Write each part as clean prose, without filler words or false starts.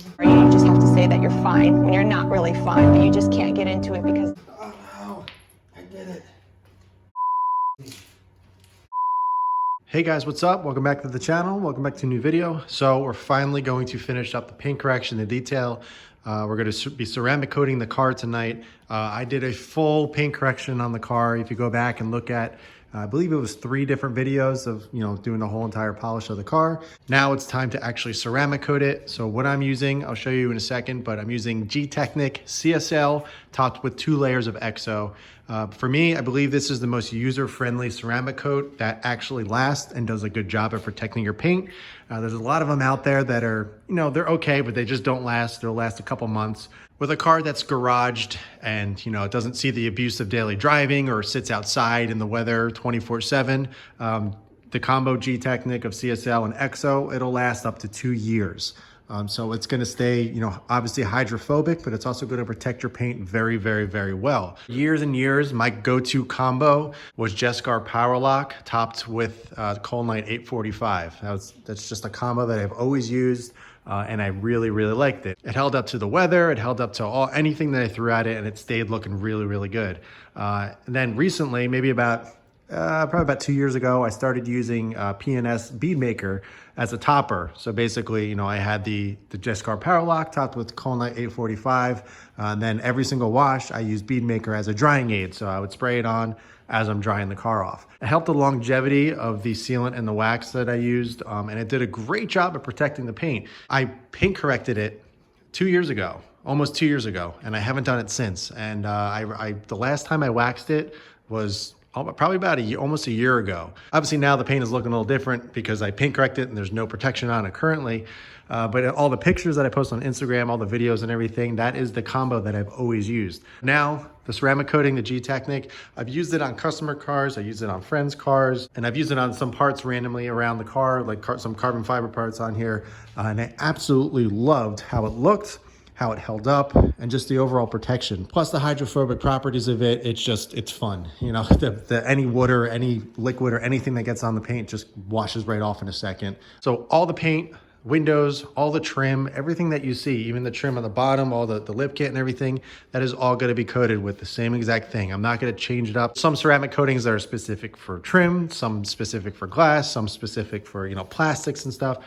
You just have to say that you're fine when you're not really fine, but you just can't get into it because... Oh no, I did it. Hey guys, what's up? Welcome back to the channel. Welcome back to a new video. So we're finally going to finish up the paint correction, the detail. We're going to be ceramic coating the car tonight. I did a full paint correction on the car. If you go back and look at, I believe it was 3 different videos of, doing the whole entire polish of the car. Now it's time to actually ceramic coat it. So what I'm using, I'll show you in a second, but I'm using Gtechniq CSL topped with 2 layers of EXO. For me, I believe this is the most user-friendly ceramic coat that actually lasts and does a good job of protecting your paint. There's a lot of them out there that are, they're okay, but they just don't last. They'll last a couple months. With a car that's garaged and, it doesn't see the abuse of daily driving or sits outside in the weather 24/7, the combo Gtechniq of CSL and EXO, it'll last up to 2 years. So it's going to stay, obviously hydrophobic, but it's also going to protect your paint very, very, very well. Years and years, my go-to combo was Gtechniq Power Lock topped with Gtechniq 845. That's just a combo that I've always used. And I really, really liked it. It held up to the weather. It held up to anything that I threw at it, and it stayed looking really, really good. And then recently, maybe probably about 2 years ago, I started using P&S Bead Maker as a topper. So basically, I had the Gtechniq Power Lock topped with Gtechniq 845. And then every single wash, I used Bead Maker as a drying aid. So I would spray it on as I'm drying the car off. It helped the longevity of the sealant and the wax that I used, and it did a great job of protecting the paint. I paint corrected it 2 years ago, almost 2 years ago, and I haven't done it since. And the last time I waxed it was probably about almost a year ago. Obviously now the paint is looking a little different because I paint corrected it and there's no protection on it currently. But all the pictures that I post on Instagram, all the videos and everything, that is the combo that I've always used. Now, the ceramic coating, the Gtechniq, I've used it on customer cars, I used it on friends' cars, and I've used it on some parts randomly around the car, like some carbon fiber parts on here. And I absolutely loved how it looked, how it held up, and just the overall protection. Plus the hydrophobic properties of it, it's fun. Any water, any liquid, or anything that gets on the paint just washes right off in a second. So all the paint, windows, all the trim, everything that you see, even the trim on the bottom, all the lip kit and everything, that is all gonna be coated with the same exact thing. I'm not gonna change it up. Some ceramic coatings that are specific for trim, some specific for glass, some specific for, plastics and stuff.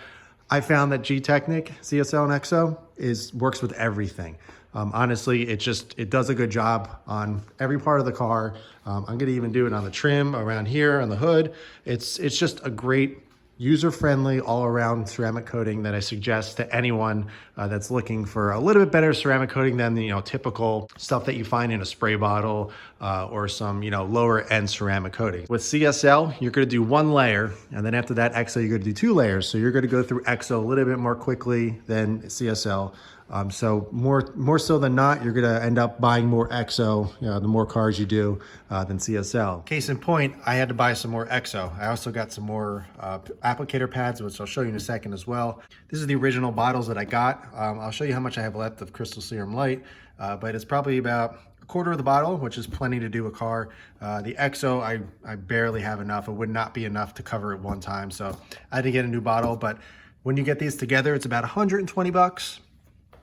I found that Gtechniq, CSL and EXO works with everything. Honestly, it does a good job on every part of the car. I'm gonna even do it on the trim around here on the hood. It's just a great user-friendly all-around ceramic coating that I suggest to anyone that's looking for a little bit better ceramic coating than the typical stuff that you find in a spray bottle or some lower-end ceramic coating. With CSL, you're going to do 1 layer, and then after that EXO, you're going to do 2 layers. So you're going to go through EXO a little bit more quickly than CSL. So more so than not, you're gonna end up buying more EXO, the more cars you do than CSL. Case in point, I had to buy some more EXO. I also got some more applicator pads, which I'll show you in a second as well. This is the original bottles that I got. I'll show you how much I have left of Crystal Serum Light, but it's probably about 1/4 of the bottle, which is plenty to do a car. The EXO, I barely have enough. It would not be enough to cover it one time, so I had to get a new bottle. But when you get these together, it's about 120 bucks.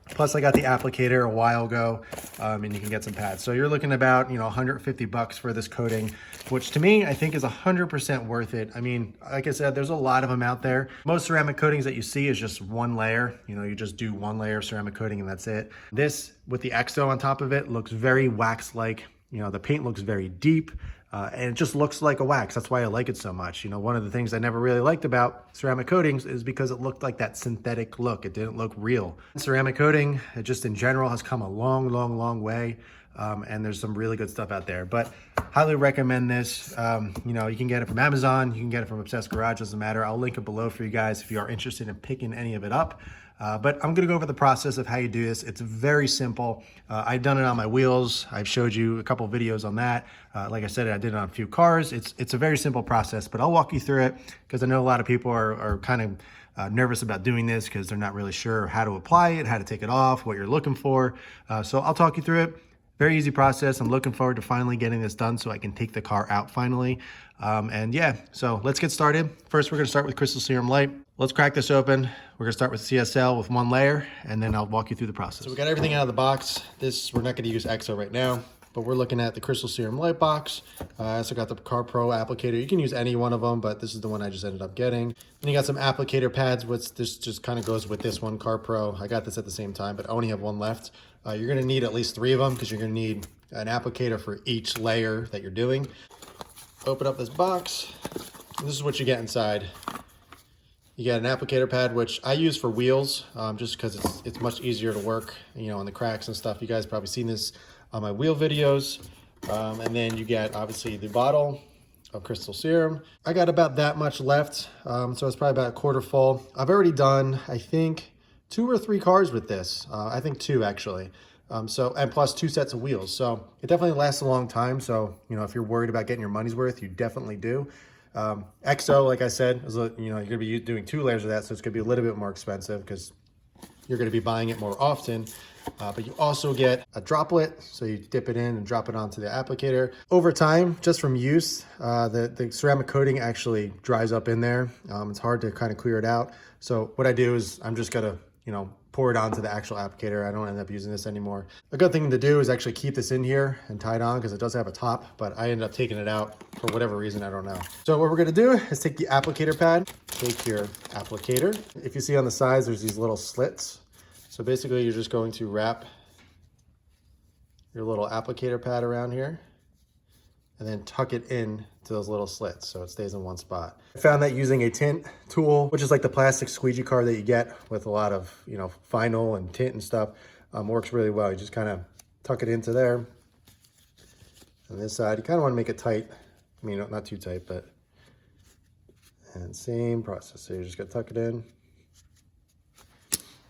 Plus I got the applicator a while ago, and you can get some pads. So you're looking about, 150 bucks for this coating, which to me, I think is 100% worth it. I mean, like I said, there's a lot of them out there. Most ceramic coatings that you see is just 1 layer. You just do 1 layer of ceramic coating and that's it. This with the EXO on top of it looks very wax-like. The paint looks very deep. And it just looks like a wax. That's why I like it so much. One of the things I never really liked about ceramic coatings is because it looked like that synthetic look. It didn't look real. Ceramic coating, it just in general has come a long, long, long way. And there's some really good stuff out there, but highly recommend this. You can get it from Amazon. You can get it from Obsessed Garage, doesn't matter. I'll link it below for you guys if you are interested in picking any of it up. But I'm gonna go over the process of how you do this. It's very simple. I've done it on my wheels. I've showed you a couple of videos on that. Like I said, I did it on a few cars. It's a very simple process, but I'll walk you through it because I know a lot of people are kind of nervous about doing this because they're not really sure how to apply it, how to take it off, what you're looking for. So I'll talk you through it. Very easy process. I'm looking forward to finally getting this done so I can take the car out finally. And yeah, so let's get started. First, we're gonna start with Crystal Serum Light. Let's crack this open. We're gonna start with CSL with one layer, and then I'll walk you through the process. So we got everything out of the box. We're not gonna use EXO right now, but we're looking at the Crystal Serum Light box. I also got the Car Pro applicator. You can use any one of them, but this is the one I just ended up getting. Then you got some applicator pads, which this just kind of goes with this one, Car Pro. I got this at the same time, but I only have one left. You're gonna need at least 3 of them because you're gonna need an applicator for each layer that you're doing. Open up this box. This is what you get inside. You get an applicator pad, which I use for wheels, just because it's much easier to work, you know, on the cracks and stuff. You guys probably seen this on my wheel videos. And then you get obviously the bottle of Crystal Serum. I got about that much left, so it's probably about a quarter full. I've already done, I think, 2 or 3 cars with this. I think 2 actually. And plus 2 sets of wheels. So it definitely lasts a long time. So, you know, if you're worried about getting your money's worth, you definitely do. EXO, like I said, is, you know, you're gonna be doing 2 layers of that. So it's gonna be a little bit more expensive because you're gonna be buying it more often. But you also get a droplet. So you dip it in and drop it onto the applicator. Over time, just from use, the ceramic coating actually dries up in there. It's hard to kind of clear it out. So what I do is I'm just gonna, you know, pour it onto the actual applicator. I don't end up using this anymore. A good thing to do is actually keep this in here and tie it on because it does have a top, but I ended up taking it out for whatever reason, I don't know. So what we're gonna do is take the applicator pad, take your applicator. If you see on the sides, there's these little slits. So basically you're just going to wrap your little applicator pad around here and then tuck it in to those little slits so it stays in one spot. I found that using a tint tool, which is like the plastic squeegee card that you get with a lot of, you know, vinyl and tint and stuff, works really well. You just kind of tuck it into there. On this side, you kind of want to make it tight. I mean, not too tight, but, and same process. So you're just gonna tuck it in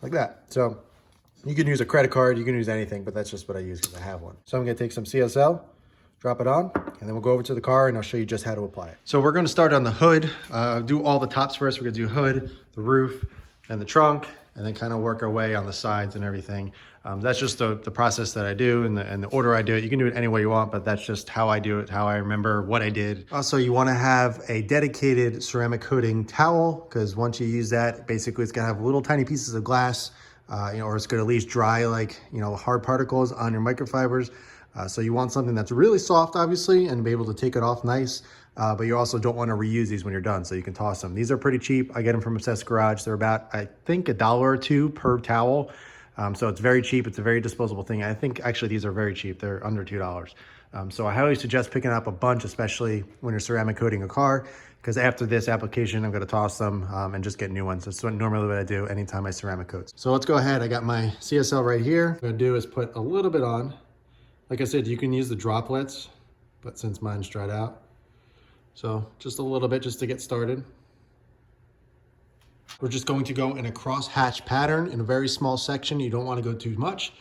like that. So you can use a credit card, you can use anything, but that's just what I use because I have one. So I'm gonna take some CSL, drop it on, and then we'll go over to the car and I'll show you just how to apply it. So we're gonna start on the hood, do all the tops first. We're gonna do hood, the roof, and the trunk, and then kind of work our way on the sides and everything. That's just the process that I do and the order I do it. You can do it any way you want, but that's just how I do it, how I remember what I did. Also, you wanna have a dedicated ceramic coating towel because once you use that, basically it's gonna have little tiny pieces of glass, you know, or it's gonna at least dry like, you know, hard particles on your microfibers. So you want something that's really soft, obviously, and be able to take it off nice, but you also don't want to reuse these when you're done, so you can toss them. These are pretty cheap. I get them from Obsessed Garage. They're about, I think, $1 or $2 per towel. So it's very cheap. It's a very disposable thing. I think actually these are very cheap. They're under $2. So I highly suggest picking up a bunch, especially when you're ceramic coating a car, because after this application, I'm gonna toss them and just get new ones. That's normally what I do anytime I ceramic coat. So let's go ahead. I got my CSL right here. What I'm gonna do is put a little bit on. Like I said, you can use the droplets, but since mine's dried out. So just a little bit just to get started. We're just going to go in a cross hatch pattern in a very small section. You don't want to go too much.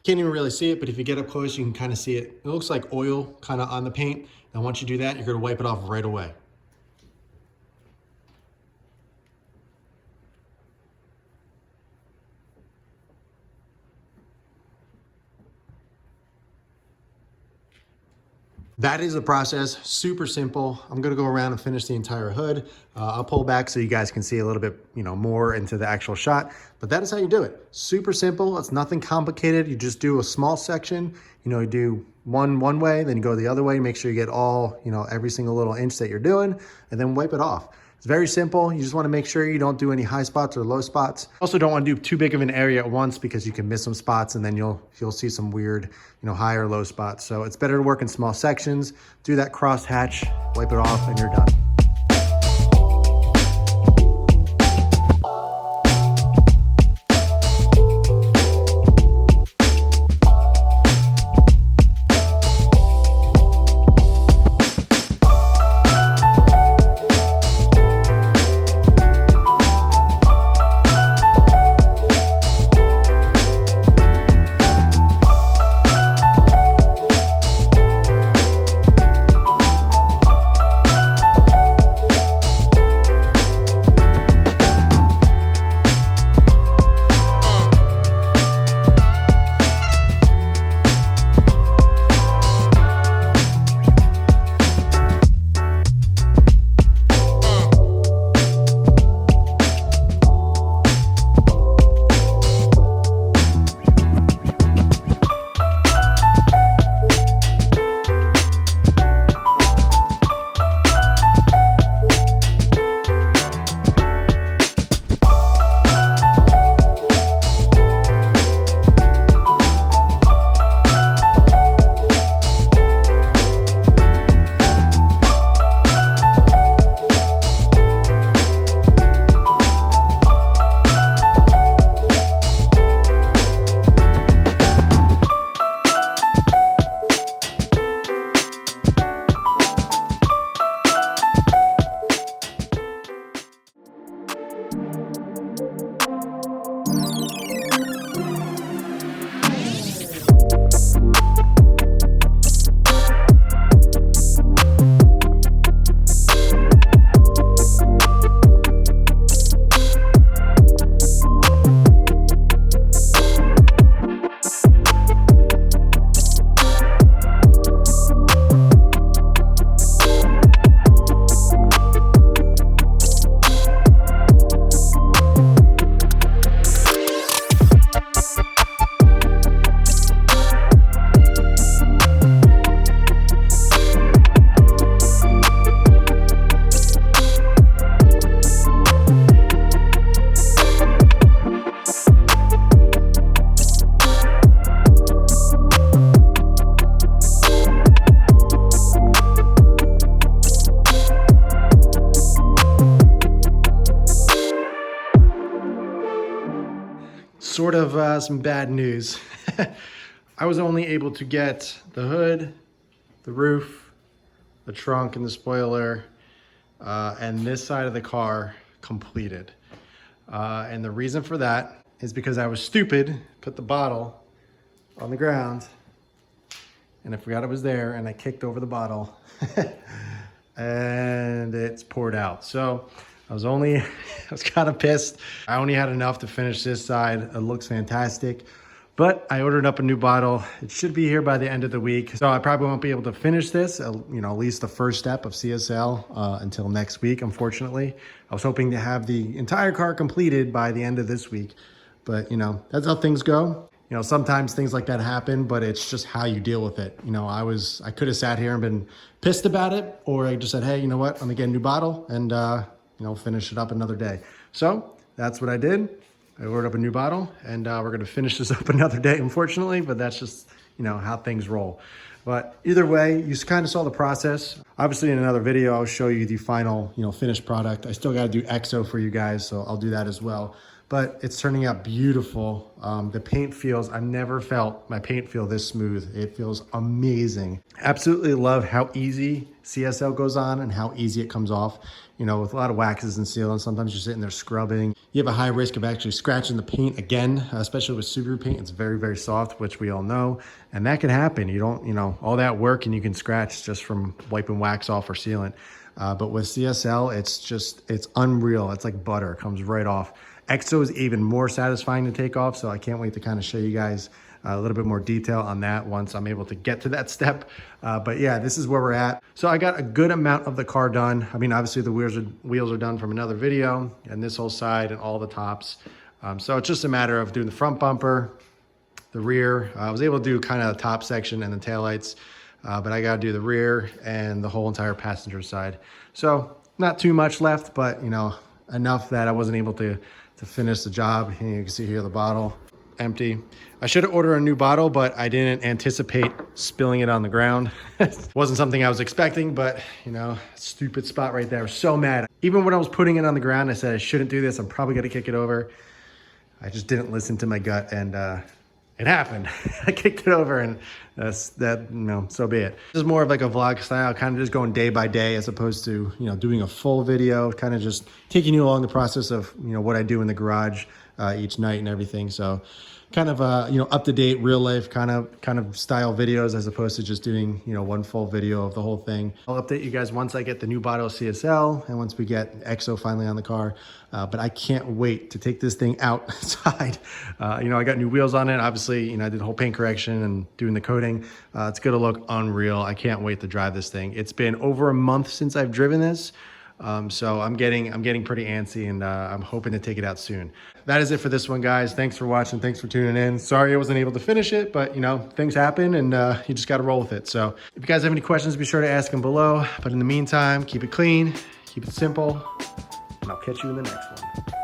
Can't even really see it, but if you get up close, you can kind of see it. It looks like oil kind of on the paint. And once you do that, you're going to wipe it off right away. That is the process, super simple. I'm gonna go around and finish the entire hood. I'll pull back so you guys can see a little bit, you know, more into the actual shot, but that is how you do it. Super simple, it's nothing complicated. You just do a small section, you know, you do one way, then you go the other way, make sure you get all, you know, every single little inch that you're doing, and then wipe it off. It's very simple. You just want to make sure you don't do any high spots or low spots. Also don't want to do too big of an area at once because you can miss some spots and then you'll see some weird, you know, high or low spots. So it's better to work in small sections, do that cross hatch, wipe it off, and you're done. sort of some bad news. I was only able to get the hood, the roof, the trunk and the spoiler, and this side of the car completed. And the reason for that is because I was stupid, put the bottle on the ground, and I forgot it was there, and I kicked over the bottle, and it's poured out. So I was kind of pissed. I only had enough to finish this side. It looks fantastic. But I ordered up a new bottle. It should be here by the end of the week. So I probably won't be able to finish this, at least the first step of CSL until next week, unfortunately. I was hoping to have the entire car completed by the end of this week. But, that's how things go. Sometimes things like that happen, but it's just how you deal with it. I could have sat here and been pissed about it, or I just said, hey, you know what? I'm gonna get a new bottle and, finish it up another day. So that's what I did. I ordered up a new bottle, and we're gonna finish this up another day, unfortunately, but that's just, how things roll. But either way, you kind of saw the process. Obviously in another video, I'll show you the final, finished product. I still gotta do EXO for you guys, so I'll do that as well. But it's turning out beautiful. The paint feels, I've never felt my paint feel this smooth. It feels amazing. Absolutely love how easy CSL goes on and how easy it comes off. With a lot of waxes and sealants, sometimes you're sitting there scrubbing. You have a high risk of actually scratching the paint again, especially with Subaru paint. It's very, very soft, which we all know. And that can happen. You don't, all that work and you can scratch just from wiping wax off or sealant. But with CSL, it's unreal. It's like butter, it comes right off. EXO is even more satisfying to take off, so I can't wait to kind of show you guys a little bit more detail on that once I'm able to get to that step. But yeah, this is where we're at. So I got a good amount of the car done. I mean, obviously the wheels are done from another video, and this whole side and all the tops. So it's just a matter of doing the front bumper, the rear. I was able to do kind of the top section and the taillights, but I got to do the rear and the whole entire passenger side. So not too much left, but enough that I wasn't able to finish the job. And you can see here the bottle empty. I should have ordered a new bottle, but I didn't anticipate spilling it on the ground. Wasn't something I was expecting, but stupid spot right there. I was so mad. Even when I was putting it on the ground, I said I shouldn't do this. I'm probably gonna kick it over. I just didn't listen to my gut, and it happened. I kicked it over, and so be it. This is more of like a vlog style, kind of just going day by day as opposed to, doing a full video, kind of just taking you along the process of, what I do in the garage each night and everything. So kind of, up to date, real life kind of style videos as opposed to just doing, one full video of the whole thing. I'll update you guys once I get the new bottle of CSL and once we get EXO finally on the car. But I can't wait to take this thing outside. I got new wheels on it. Obviously, I did the whole paint correction and doing the coating. It's gonna look unreal. I can't wait to drive this thing. It's been over a month since I've driven this. So I'm getting pretty antsy, and I'm hoping to take it out soon. That is it for this one, guys. Thanks for watching. Thanks for tuning in. Sorry I wasn't able to finish it, but things happen, and you just got to roll with it. So if you guys have any questions, be sure to ask them below. But in the meantime, keep it clean, keep it simple, and I'll catch you in the next one.